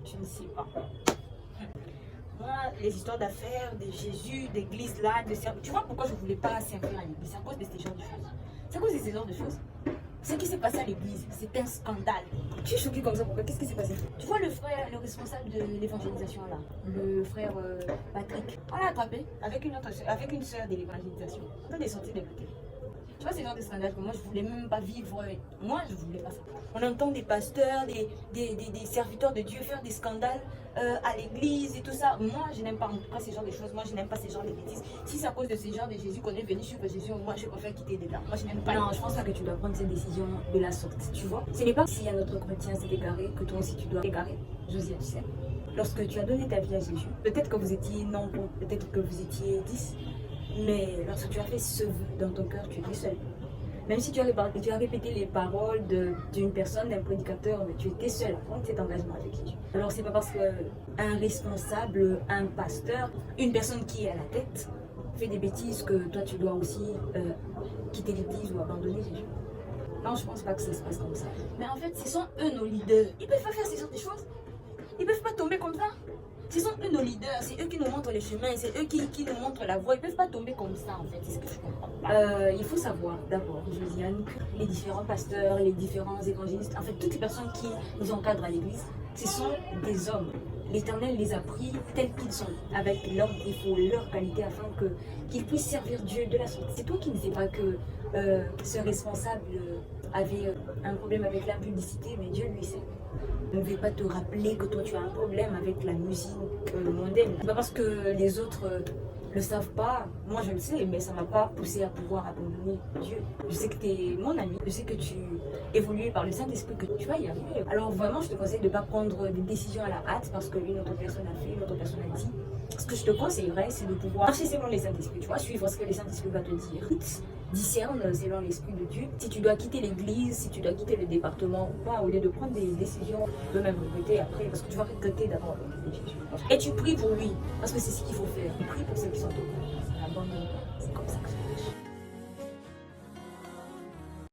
Tu ne sais pas. Moi, les histoires d'affaires, de Jésus, d'église là, tu vois pourquoi je ne voulais pas servir à l'église? C'est à cause de ces genres de choses. C'est à cause de ces genres de choses. Ce qui s'est passé à l'église, c'est un scandale. Tu es choqué comme ça, pourquoi? Qu'est-ce qui s'est passé? Tu vois le frère, le responsable de l'évangélisation là, le frère Patrick, on l'a attrapé avec une sœur de l'évangélisation. On est sorti de l'hôtel. Tu vois, c'est le genre de scandale que moi je voulais même pas vivre. Moi je voulais pas ça. On entend des pasteurs, des serviteurs de Dieu faire des scandales à l'église et tout ça. Moi je n'aime pas en tout cas ces genres de choses. Moi je n'aime pas ces genres de bêtises. Si c'est à cause de ces genres de Jésus qu'on est venu sur Jésus, moi je préfère quitter dedans. Moi je n'aime pas. Non, je pense pas que tu dois prendre cette décision de la sorte, tu vois. Ce n'est pas si un autre chrétien s'est égaré que toi aussi tu dois t'égarer. Josiane, tu sais. Lorsque tu as donné ta vie à Jésus, peut-être que vous étiez nombreux, peut-être que vous étiez 10. Mais lorsque tu as fait ce vœu dans ton cœur, tu étais seul. Même si tu as répété les paroles d'une personne, d'un prédicateur, mais tu étais seul à prendre cet engagement avec Jésus. Alors c'est pas parce qu'un responsable, un pasteur, une personne qui est à la tête fait des bêtises que toi tu dois aussi quitter l'église ou abandonner Jésus. Non, je pense pas que ça se passe comme ça. Mais en fait, ce sont eux nos leaders. Ils peuvent pas faire ces sortes de choses. Ils peuvent pas tomber comme ça. Ce sont eux nos leaders, c'est eux qui nous montrent les chemins, c'est eux qui nous montrent la voie. Ils ne peuvent pas tomber comme ça en fait, c'est ce que je comprends pas. Il faut savoir d'abord, Josiane, que les différents pasteurs, les différents évangélistes, en fait toutes les personnes qui nous encadrent à l'église, ce sont des hommes. L'Éternel les a pris tels qu'ils sont, avec leurs défauts, leurs qualités, afin qu'ils puissent servir Dieu de la sorte. C'est toi qui ne sais pas que ce responsable avait un problème avec la publicité, mais Dieu lui sait. Je ne vais pas te rappeler que toi tu as un problème avec la musique mondaine. C'est pas parce que les autres le savent pas, moi je le sais, mais ça m'a pas poussé à pouvoir abandonner Dieu. Je sais que tu es mon ami, je sais que tu évolues par le Saint-Esprit, que tu vas y arriver. Alors vraiment je te conseille de ne pas prendre des décisions à la hâte parce qu'une autre personne a fait, une autre personne a dit. Ce que je te conseillerais, c'est de pouvoir marcher selon les Saint-Esprit, tu vois, suivre ce que les Saint-Esprit va te dire. Discerne selon l'Esprit de Dieu. Si tu dois quitter l'église, si tu dois quitter le département ou pas, au lieu de prendre des décisions, de même regretter après, parce que tu vas regretter d'abord avec Jésus. Et tu pries pour lui, parce que c'est ce qu'il faut faire. Tu pries pour ceux qui sont au courant. C'est comme ça que ça marche.